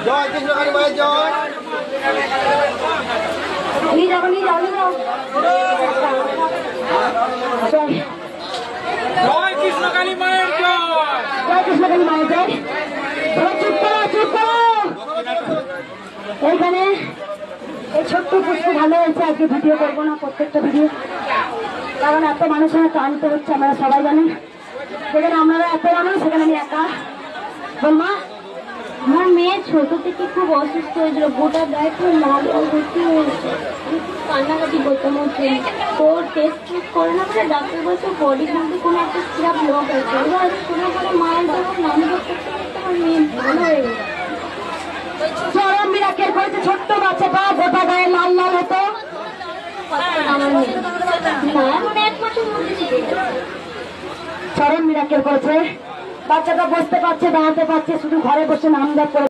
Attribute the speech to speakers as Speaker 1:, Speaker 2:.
Speaker 1: জয় কৃষ্ণকালী মায়ের জয়।
Speaker 2: নিয়ে যাও নিয়ে যাও নিয়ে যাও।
Speaker 3: জয় কৃষ্ণকালী মায়ের জয়।
Speaker 2: জয় কৃষ্ণকালী মায়ের জয়। চুপ করো চুপ করো। এইখানে এই ছোট্ট পুষ্প ভালো হয়েছে, আজকে ভিডিও করবো না প্রত্যেকটা ভিডিও, কারণ এত মানুষের টানতে হচ্ছে, আমরা সবাই জানেন। সেখানে আপনারা এত মানুষ, সেখানে আমি একা। বলমা
Speaker 4: আমার মেয়ে ছোট থেকে খুব অসুস্থ হয়েছিল, গোটা গায়ে খুব লাল ভর্তি হয়েছে, কান্নাকাটি করতাম হচ্ছে। তো টেস্ট করে না করে ডাক্তার বলছে বডির মধ্যে কোনো একটা সিরাপ ব্লক আছে। এবার শোনা করে মায়ের যখন নাম করতে আমার মেয়ে ভালো হয়ে গেছে।
Speaker 2: চরম মিরাকেল করেছে, ছোট্ট বাচ্চাটা গোটা গায়ে লাল লাল হতো।
Speaker 4: আমার মেয়ে না এখন 1 মাসের মধ্যে শিখে গেছে।
Speaker 2: চরম মিরাকেল করেছে, বাচ্চাটা বসতে পারছে, দাঁড়াতে পারছে, শুধু ঘরে বসে নাম জপ করে।